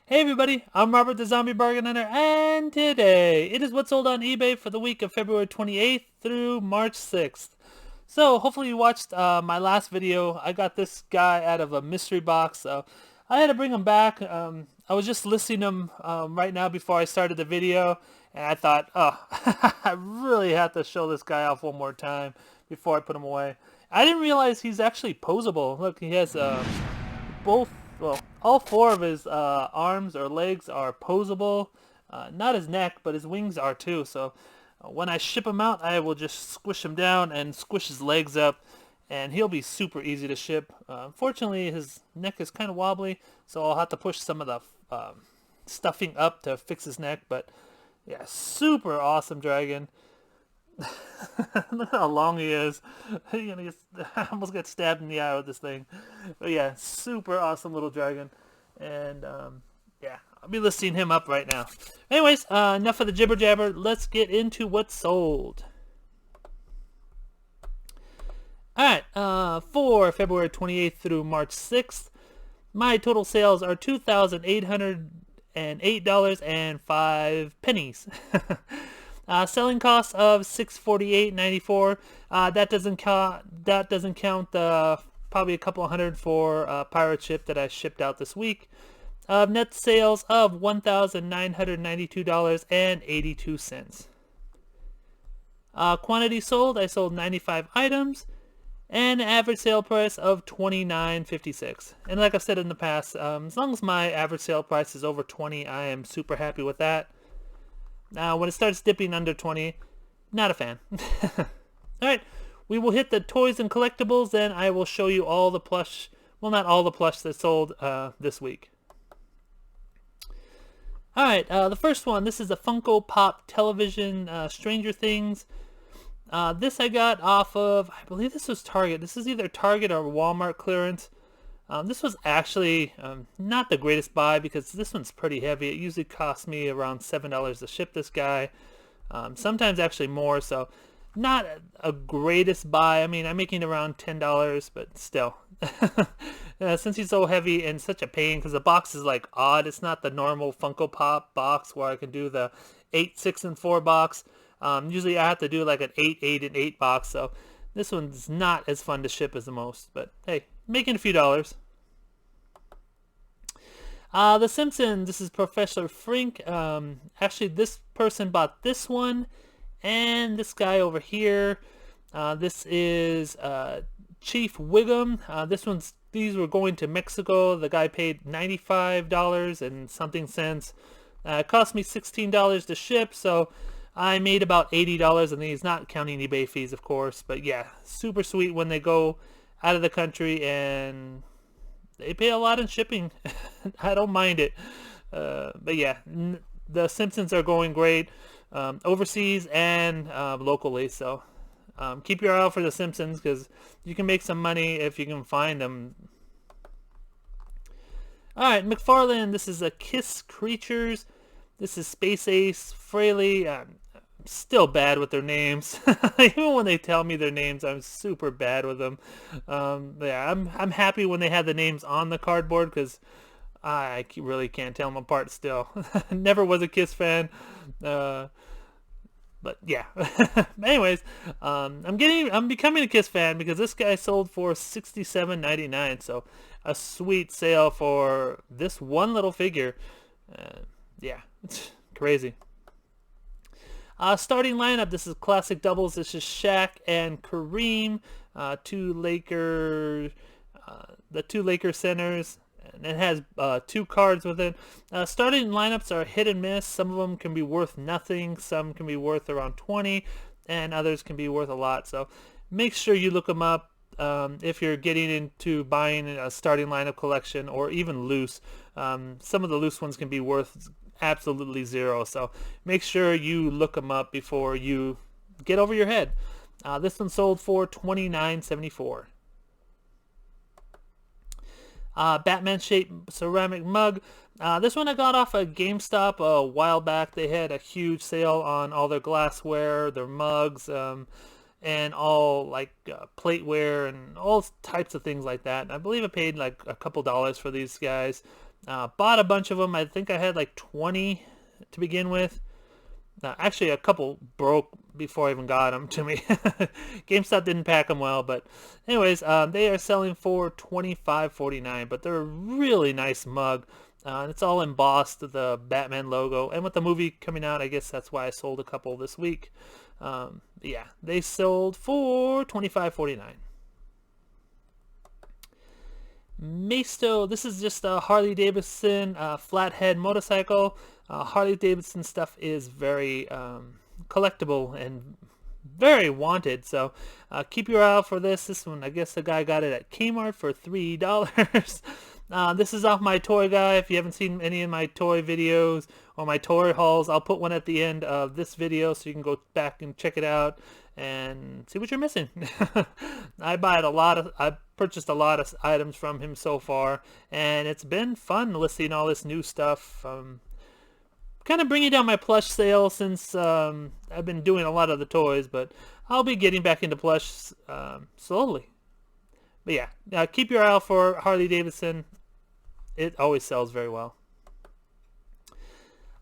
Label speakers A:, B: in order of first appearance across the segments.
A: Hey everybody, I'm Robert the Zombiebargainhunter, and today it is what sold on eBay for the week of February 28th through March 6th. So hopefully you watched my last video. I got this guy out of a mystery box, so I had to bring him back. I was just listing him right now before I started the video, and I thought, oh, I really have to show this guy off one more time before I put him away. I didn't realize he's actually posable. Look, he has both, well, all four of his arms or legs are posable. Not his neck, but his wings are too. So when I ship him out, I will just squish him down and squish his legs up, and he'll be super easy to ship. Unfortunately, his neck is kind of wobbly, so I'll have to push some of the stuffing up to fix his neck. But yeah, super awesome dragon. Look how long he is. I almost got stabbed in the eye with this thing. But yeah, super awesome little dragon. And yeah, I'll be listing him up right now. Anyways, enough of the jibber jabber. Let's get into what's sold. Alright, for February 28th through March 6th, my total sales are $2,808.05. Selling cost of $648.94. That doesn't count the probably a couple hundred for pirate ship that I shipped out this week. Net sales of $1,992.82. Quantity sold, I sold 95 items, and an average sale price of $29.56. And like I've said in the past, as long as my average sale price is over 20, I am super happy with that. Now, when it starts dipping under 20, not a fan. Alright, we will hit the toys and collectibles, then I will show you all the plush, well, not all the plush that sold this week. Alright, the first one, this is a Funko Pop Television Stranger Things. This I got off of, I believe this was Target. This is either Target or Walmart clearance. This was actually not the greatest buy because this one's pretty heavy. It usually costs me around $7 to ship this guy. Sometimes actually more, so not a greatest buy. I mean, I'm making around $10, but still. Since he's so heavy and such a pain, because the box is like odd. It's not the normal Funko Pop box where I can do the 8, 6, and 4 box. Usually I have to do like an 8, 8, and 8 box, so this one's not as fun to ship as the most, but hey, making a few dollars. The Simpsons, this is Professor Frink. Actually, this person bought this one, and this guy over here. This is Chief Wiggum. These were going to Mexico. The guy paid $95 and something cents. It cost me $16 to ship, so I made about $80 on these, not counting eBay fees, of course. But yeah, super sweet when they go out of the country and they pay a lot in shipping. I don't mind it. But yeah, the Simpsons are going great overseas and locally. So keep your eye out for the Simpsons because you can make some money if you can find them. Alright, McFarlane, this is a Kiss Creatures. This is Space Ace, Fraley. Still bad with their names. Even when they tell me their names, I'm super bad with them. Yeah, I'm happy when they have the names on the cardboard because I really can't tell them apart still. Never was a Kiss fan. But yeah. Anyways, I'm becoming a Kiss fan because this guy sold for $67.99. So a sweet sale for this one little figure. Yeah, it's crazy. Starting lineup, this is classic doubles. This is Shaq and Kareem, the two Laker centers, and it has 2 cards with it. Starting lineups are hit and miss. Some of them can be worth nothing, some can be worth around 20, and others can be worth a lot. So make sure you look them up if you're getting into buying a starting lineup collection or even loose. Some of the loose ones can be worth absolutely zero, so make sure you look them up before you get over your head. This one sold for $29.74. Batman shaped ceramic mug. This one I got off of GameStop a while back. They had a huge sale on all their glassware, their mugs, and all like plateware and all types of things like that. I believe I paid like a couple dollars for these guys. Bought a bunch of them. I think I had like 20 to begin with. Actually, a couple broke before I even got them to me. GameStop didn't pack them well, but anyways, they are selling for $25.49, but they're a really nice mug. And it's all embossed, the Batman logo, and with the movie coming out, I guess that's why I sold a couple this week. Yeah, they sold for $25.49. Maisto, this is just a Harley Davidson flathead motorcycle. Harley Davidson stuff is very collectible and very wanted, so keep your eye out for this. This one, I guess the guy got it at Kmart for $3. This is off my toy guy. If you haven't seen any of my toy videos or my toy hauls, I'll put one at the end of this video so you can go back and check it out and see what you're missing. I purchased a lot of items from him so far, and it's been fun listing all this new stuff. Kind of bringing down my plush sale since I've been doing a lot of the toys, but I'll be getting back into plush slowly. But yeah, keep your eye out for Harley Davidson. It always sells very well.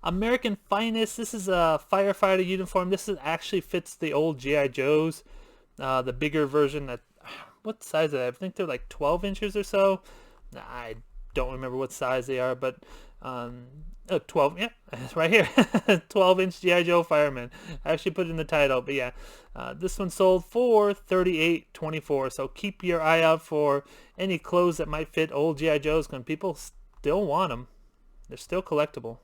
A: American Finest. This is a firefighter uniform. This actually fits the old G.I. Joes, the bigger version. What size are they? I think they're like 12 inches or so. I don't remember what size they are, but 12, yeah, right here. 12-inch G.I. Joe fireman. I actually put it in the title, but yeah. This one sold for $38.24, so keep your eye out for any clothes that might fit old G.I. Joes, because people still want them. They're still collectible.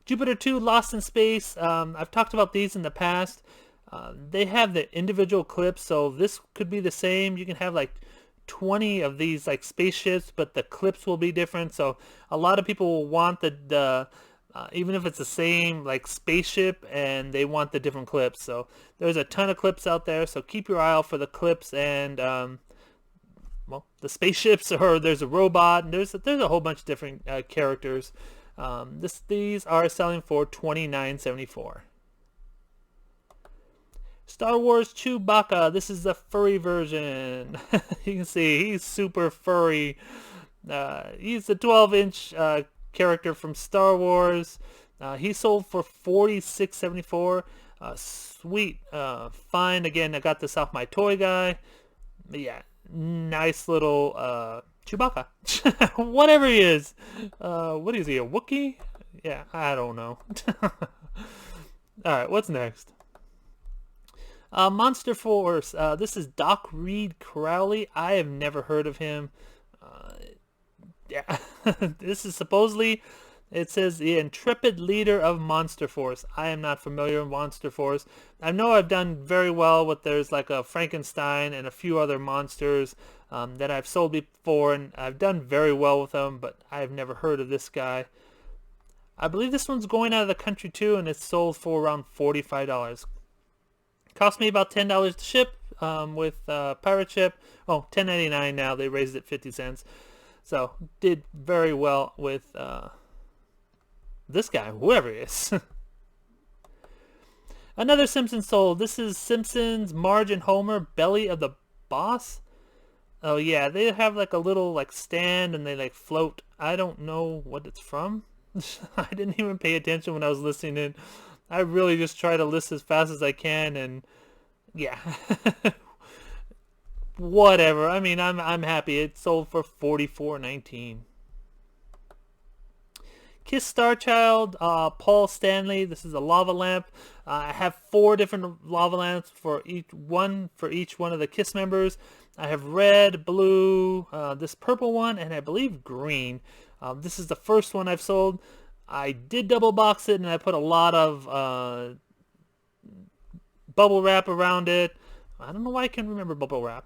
A: Jupiter 2 Lost in Space. I've talked about these in the past. They have the individual clips, so this could be the same. You can have like 20 of these like spaceships, but the clips will be different. So a lot of people will want the even if it's the same like spaceship, and they want the different clips. So there's a ton of clips out there, so keep your eye out for the clips and well, the spaceships, or there's a robot, and there's a whole bunch of different characters. These are selling for $29.74. Star Wars Chewbacca. This is the furry version. You can see he's super furry. He's a 12-inch character from Star Wars. He sold for $46.74. Sweet find. Again, I got this off my toy guy. But yeah, nice little Chewbacca. Whatever he is. What is he, a Wookiee? Yeah, I don't know. Alright, what's next? Monster Force. This is Doc Reed Crowley. I have never heard of him. Yeah, this is supposedly, it says the intrepid leader of Monster Force. I am not familiar with Monster Force. I know I've done very well with, there's like a Frankenstein and a few other monsters that I've sold before, and I've done very well with them, but I've never heard of this guy. I believe this one's going out of the country too, and it's sold for around $45. Cost me about $10 to ship with pirate ship. Oh, $10.99 now. They raised it 50 cents. So, did very well with this guy, whoever he is. Another Simpsons sold. This is Simpsons, Marge and Homer, Belly of the Boss. Oh yeah, they have like a little like stand and they like float. I don't know what it's from. I didn't even pay attention when I was listening. I really just try to list as fast as I can, and yeah. Whatever. I mean, I'm happy. It sold for $44.19. Kiss Starchild, Paul Stanley. This is a lava lamp. I have 4 different lava lamps for each one of the Kiss members. I have red, blue, this purple one, and I believe green. This is the first one I've sold. I did double box it, and I put a lot of bubble wrap around it. I don't know why I can't remember bubble wrap.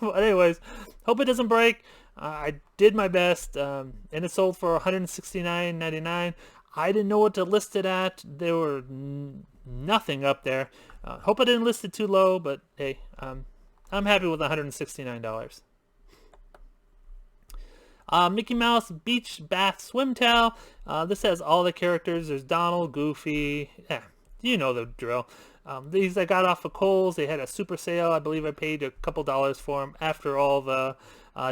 A: But anyways, hope it doesn't break. I did my best, and it sold for $169.99. I didn't know what to list it at. There were nothing up there. Hope I didn't list it too low, but hey, I'm happy with $169. Mickey Mouse Beach Bath Swim Towel. This has all the characters. There's Donald, Goofy. Yeah, you know the drill. These I got off of Kohl's. They had a super sale. I believe I paid a couple dollars for them after all the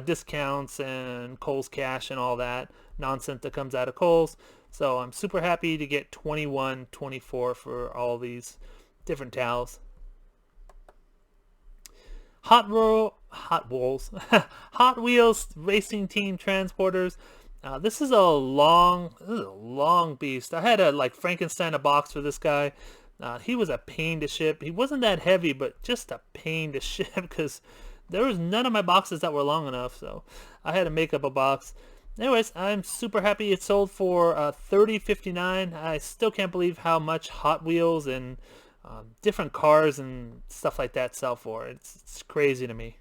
A: discounts and Kohl's Cash and all that nonsense that comes out of Kohl's. So I'm super happy to get $21.24 for all these different towels. Hot Wheels Hot Wheels Racing Team Transporters. This is a long beast. I had to like Frankenstein a box for this guy. He was a pain to ship. He wasn't that heavy, but just a pain to ship because there was none of my boxes that were long enough, so I had to make up a box. Anyways, I'm super happy it sold for $30.59. I still can't believe how much Hot Wheels and different cars and stuff like that sell for. It's crazy to me.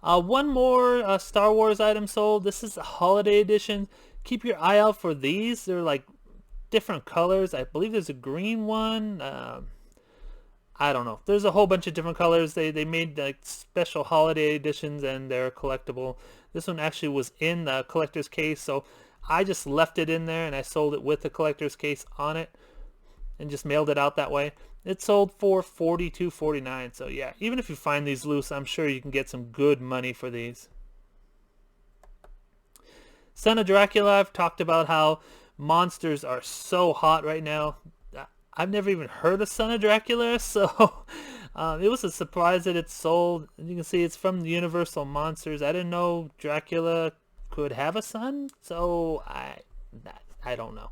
A: One more Star Wars item sold. This is a holiday edition. Keep your eye out for these. They're like different colors. I believe there's a green one. I don't know. There's a whole bunch of different colors. They made like special holiday editions and they're collectible. This one actually was in the collector's case, so I just left it in there and I sold it with the collector's case on it and just mailed it out that way. It sold for $42.49. So yeah, even if you find these loose, I'm sure you can get some good money for these. Son of Dracula, I've talked about how monsters are so hot right now. I've never even heard of Son of Dracula, so it was a surprise that it sold. You can see it's from the Universal Monsters. I didn't know Dracula could have a son, so I don't know.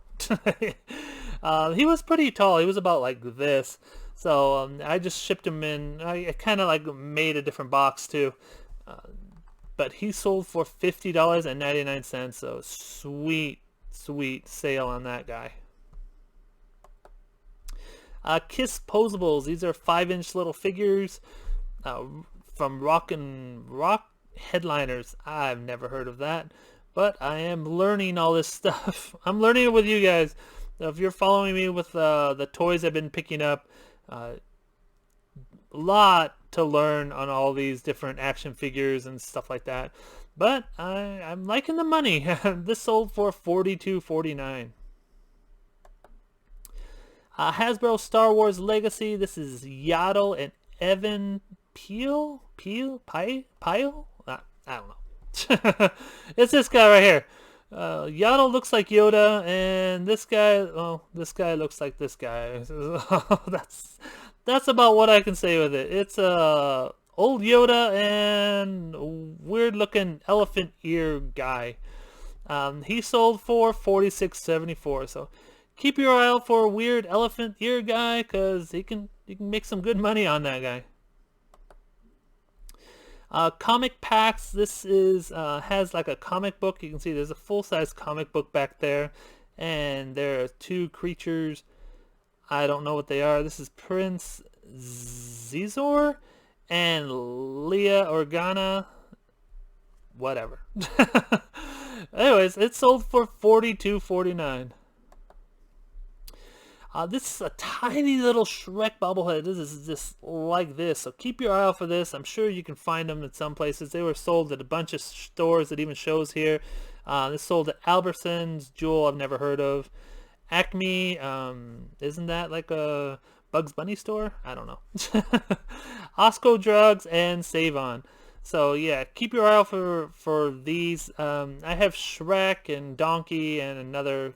A: He was pretty tall. He was about like this, so I just shipped him in. I kind of like made a different box too, but he sold for $50.99. So sweet sale on that guy. Kiss Posables. These are 5-inch little figures from Rock Headliners. I've never heard of that, but I am learning all this stuff. I'm learning it with you guys. If you're following me with the toys I've been picking up, a lot to learn on all these different action figures and stuff like that. But I'm liking the money. This sold for $42.49. Hasbro Star Wars Legacy. This is Yaddle and Evan Pyle? I don't know. It's this guy right here. Yaddle looks like Yoda, and this guy looks like this guy. That's about what I can say with it. It's old Yoda and a weird looking elephant ear guy. He sold for $46.74. So keep your eye out for a weird elephant ear guy, because you can make some good money on that guy. Comic packs. This is has like a comic book. You can see there's a full-size comic book back there, and there are two creatures. I don't know what they are. This is Prince Zizor and Leah Organa. Whatever. Anyways, it sold for $42.49. This is a tiny little Shrek Bobblehead. This is just like this, so keep your eye out for this. I'm sure you can find them in some places. They were sold at a bunch of stores that even shows here. This sold at Albertsons, Jewel, I've never heard of. Acme, isn't that like a Bugs Bunny store? I don't know. Osco Drugs and Save On. So yeah, keep your eye out for these. I have Shrek and Donkey and another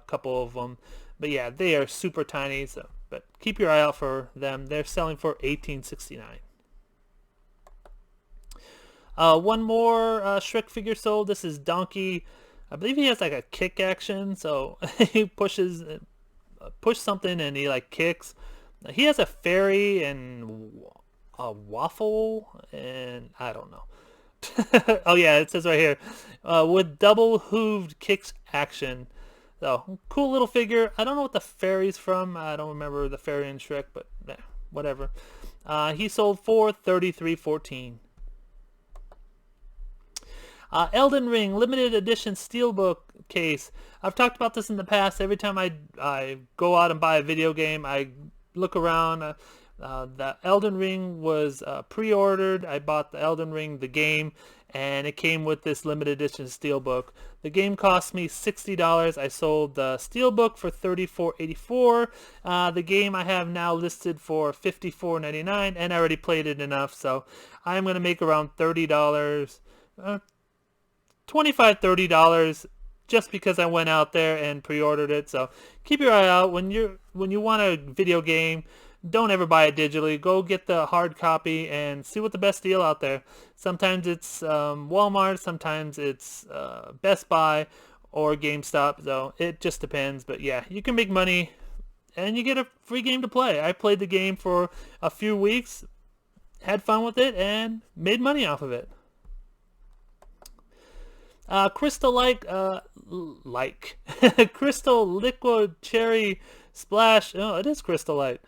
A: couple of them. But yeah, they are super tiny, so but keep your eye out for them. They're selling for $18.69. One more Shrek figure sold. This is Donkey. I believe he has like a kick action, so he push something and he like kicks. He has a fairy and a waffle, and I don't know. Oh yeah, it says right here, with double hooved kicks action. So, cool little figure. I don't know what the fairy's from. I don't remember the fairy in Shrek, but whatever. He sold for $33.14. Elden Ring limited edition steelbook case. I've talked about this in the past. Every time I go out and buy a video game, I look around. The Elden Ring was pre-ordered. I bought the Elden Ring, the game, and it came with this limited edition steelbook. The game cost me $60. I sold the steelbook for $34.84. The game I have now listed for $54.99, and I already played it enough, so I'm going to make around $30, $25-$30 just because I went out there and pre-ordered it. So keep your eye out when you want a video game. Don't ever buy it digitally. Go get the hard copy and see what the best deal out there. Sometimes it's Walmart, sometimes it's Best Buy or GameStop. So it just depends. But yeah, you can make money and you get a free game to play. I played the game for a few weeks, had fun with it, and made money off of it. Crystallite, Crystal Liquid Cherry Splash. Oh, it is Crystallite.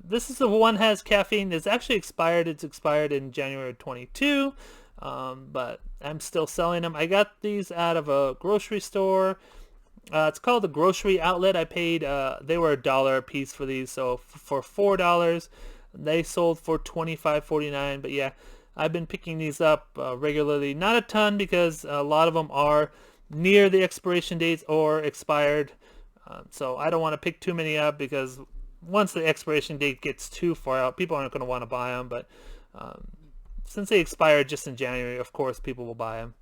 A: This is the one has caffeine. It's actually expired. It's expired in January 22, but I'm still selling them. I got these out of a grocery store. It's called the Grocery Outlet. I paid, they were $1 a piece for these, so for $4, they sold for $25.49. But yeah, I've been picking these up regularly. Not a ton because a lot of them are near the expiration dates or expired. So I don't want to pick too many up because once the expiration date gets too far out, people aren't going to want to buy them. But since they expired just in January, of course, people will buy them.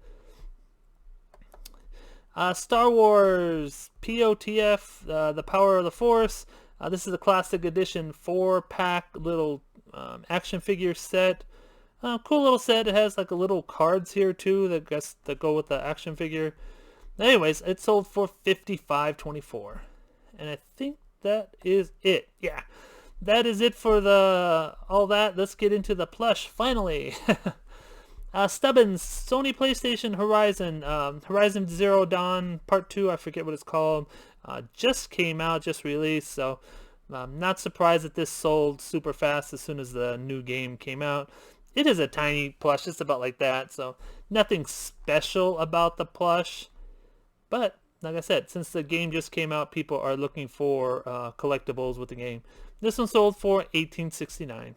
A: Star Wars Potf, The Power of the Force. This is a classic edition 4-pack little action figure set. Cool little set. It has like a little cards here too that go with the action figure. Anyways, it sold for $55.24, and I think that is it. Yeah, that is it for all that. Let's get into the plush finally. Stubbins, Sony PlayStation Horizon, Horizon Zero Dawn Part 2, I forget what it's called, just came out, just released, so I'm not surprised that this sold super fast as soon as the new game came out. It is a tiny plush, just about like that, so nothing special about the plush, but like I said, since the game just came out, people are looking for collectibles with the game. This one sold for $18.69.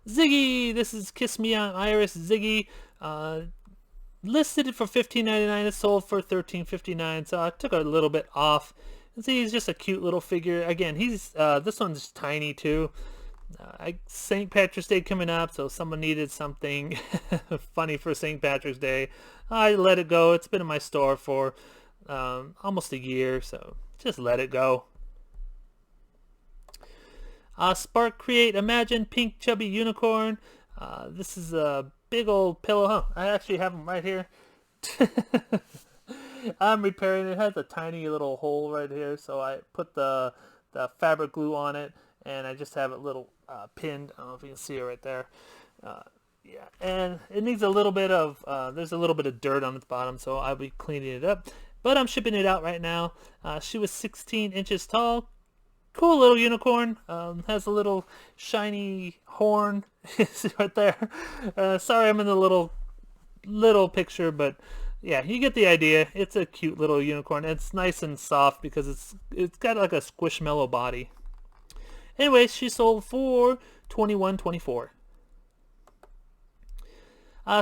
A: Ziggy, this is Kiss Me on Iris Ziggy. Listed for $15.99. It sold for $13.59, so I took a little bit off. And see, he's just a cute little figure. Again, he's this one's tiny too. St. Patrick's Day coming up, so someone needed something funny for St. Patrick's Day. I let it go. It's been in my store for almost a year, so just let it go. Spark Create Imagine Pink Chubby Unicorn. This is a big old pillow. Huh, I actually have them right here. I'm repairing it. It has a tiny little hole right here, so I put the fabric glue on it, and I just have it little pinned. I don't know if you can see it right there. Yeah, and it needs a little bit of, there's a little bit of dirt on its bottom, so I'll be cleaning it up. But I'm shipping it out right now. She was 16 inches tall. Cool little unicorn. Has a little shiny horn. Right there. Sorry I'm in the little picture, but yeah, you get the idea. It's a cute little unicorn. It's nice and soft because it's got like a squishmallow body. Anyways, she sold for $21.24.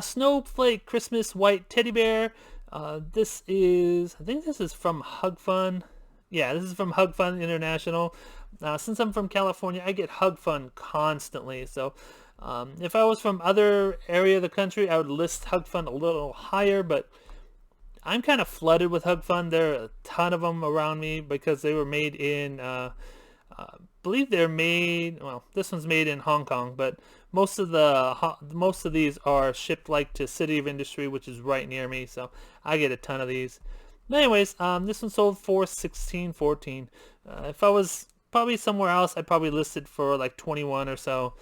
A: Snowflake Christmas White Teddy Bear. I think this is from Hug Fun. Yeah, this is from Hug Fun International. Since I'm from California, I get Hug Fun constantly. So if I was from other area of the country, I would list Hug Fun a little higher, but I'm kind of flooded with Hug Fun. There are a ton of them around me because they were made in, I believe they're made, well, this one's made in Hong Kong, but most of these are shipped like to City of Industry, which is right near me, so I get a ton of these. But anyways, this one sold for $16.14. If I was probably somewhere else, I'd probably list it for like 21 or so.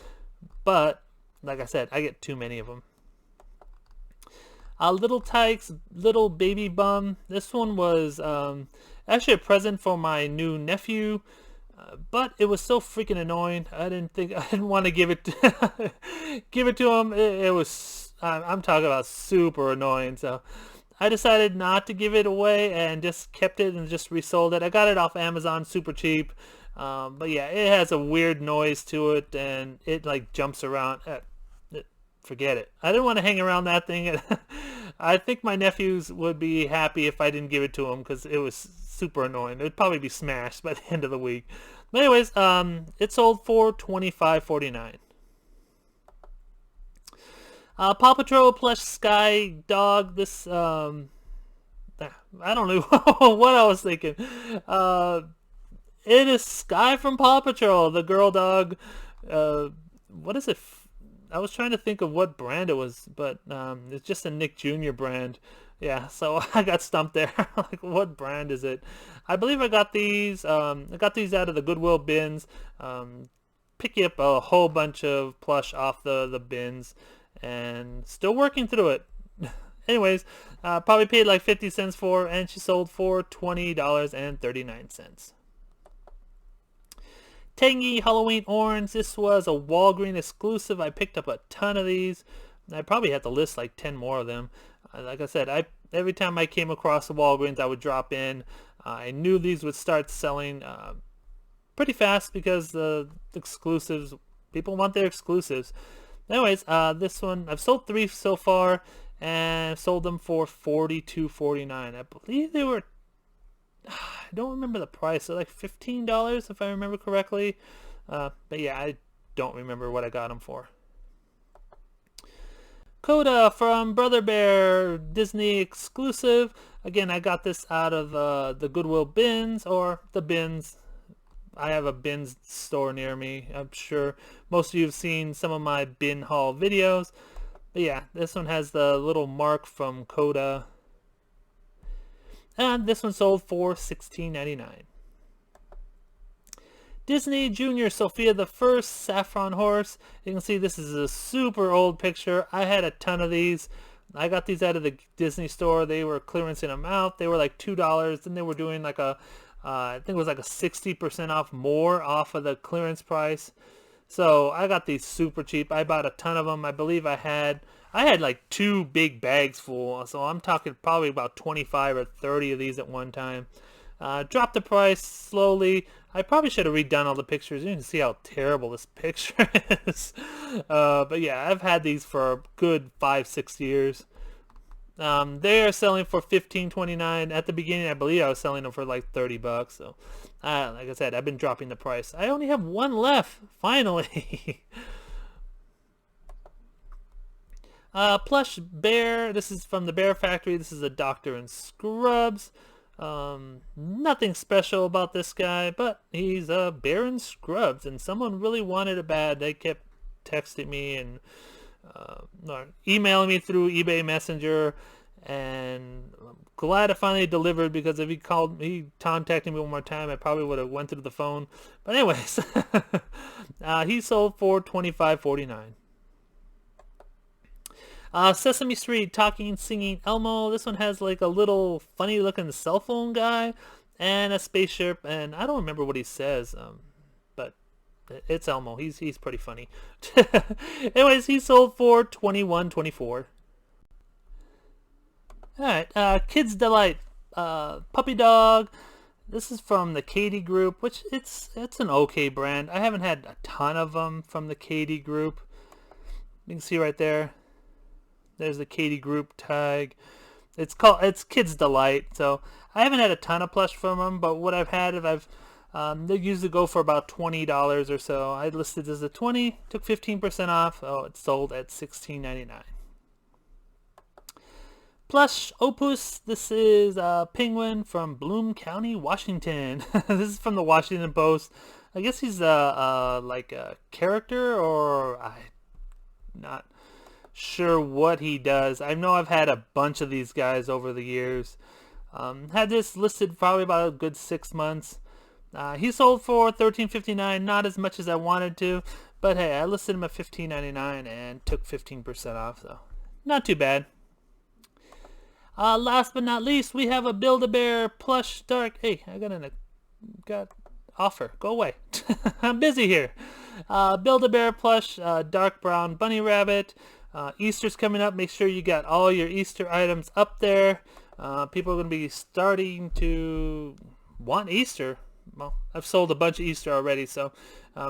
A: But like I said, I get too many of them. Little Tykes, Little Baby Bum. This one was actually a present for my new nephew, but it was so freaking annoying. I didn't want to give it to him. It was, I'm talking about super annoying. So I decided not to give it away and just kept it and just resold it. I got it off Amazon super cheap. But yeah, it has a weird noise to it and it like jumps around. forget it. I didn't want to hang around that thing. I think my nephews would be happy if I didn't give it to them because it was super annoying. It would probably be smashed by the end of the week. But anyways, it sold for $25.49. Paw Patrol plush Sky Dog. This, I don't know what I was thinking. It is Sky from Paw Patrol, the girl dog. What is it? I was trying to think of what brand it was, but it's just a Nick Jr. brand. Yeah, so I got stumped there. Like, what brand is it? I believe I got these. I got these out of the Goodwill bins. Picking up a whole bunch of plush off the bins, and still working through it. Anyways, probably paid like 50 cents for, and she sold for $20.39. Tangy Halloween Orange. This was a Walgreens exclusive. I picked up a ton of these. I probably had to list like 10 more of them. Like I said, every time I came across a Walgreens, I would drop in. I knew these would start selling pretty fast because the exclusives, people want their exclusives. Anyways, this one, I've sold 3 so far, and sold them for $42.49. I believe they were, I don't remember the price. They're like $15 if I remember correctly. But yeah, I don't remember what I got them for. Coda from Brother Bear, Disney exclusive. Again, I got this out of the Goodwill bins, or the bins. I have a bins store near me. I'm sure most of you have seen some of my bin haul videos. But yeah, this one has the little mark from Coda. And this one sold for $16.99. Disney Junior Sofia the First Saffron horse. You can see this is a super old picture. I had a ton of these. I got these out of the Disney store. They were clearancing them out. They were like $2. Then they were doing like a, I think it was like a 60% off more off of the clearance price. So I got these super cheap. I bought a ton of them. I believe I had like 2 big bags full. So I'm talking probably about 25 or 30 of these at one time. Dropped the price slowly. I probably should have redone all the pictures. You can see how terrible this picture is. But yeah, I've had these for a good 5-6 years. They are selling for $15.29. At the beginning, I believe I was selling them for like $30. So, like I said, I've been dropping the price. I only have one left, finally. Plush Bear. This is from the Bear Factory. This is a Doctor in Scrubs. Nothing special about this guy, but he's a bear in scrubs, and someone really wanted it bad. They kept texting me and or emailing me through eBay Messenger, and I'm glad I finally delivered, because if he contacted me one more time, I probably would have went through the phone. But anyways, he sold for $25.49. Sesame Street Talking Singing Elmo. This one has like a little funny looking cell phone guy and a spaceship, and I don't remember what he says, but it's Elmo. He's pretty funny. Anyways, he sold for $21.24. Alright, Kids Delight Puppy Dog. This is from the Katie Group, which it's an okay brand. I haven't had a ton of them from the Katie Group. You can see right there. There's the Katie Group tag. It's Kids Delight. So I haven't had a ton of plush from them, but what I've had, they usually go for about $20 or so. I listed as a 20, took 15% off. Oh, it sold at $16.99. Plush Opus. This is a penguin from Bloom County, Washington. This is from the Washington Post. I guess he's like a character, or I'm not sure what he does. I know I've had a bunch of these guys over the years. Had this listed probably about a good 6 months. He sold for $13.59, not as much as I wanted to, but hey, I listed him at $15.99 and took 15% off, so not too bad. Last but not least, we have a Build-A-Bear plush dark. Hey, I got offer. Go away. I'm busy here. Build-A-Bear plush dark brown bunny rabbit. Easter's coming up. Make sure you got all your Easter items up there. People are going to be starting to want Easter. Well, I've sold a bunch of Easter already, so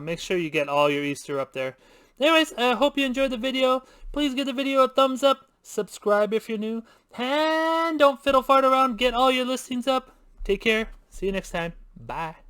A: make sure you get all your Easter up there. Anyways, I hope you enjoyed the video. Please give the video a thumbs up. Subscribe if you're new. And don't fiddle fart around. Get all your listings up. Take care. See you next time. Bye.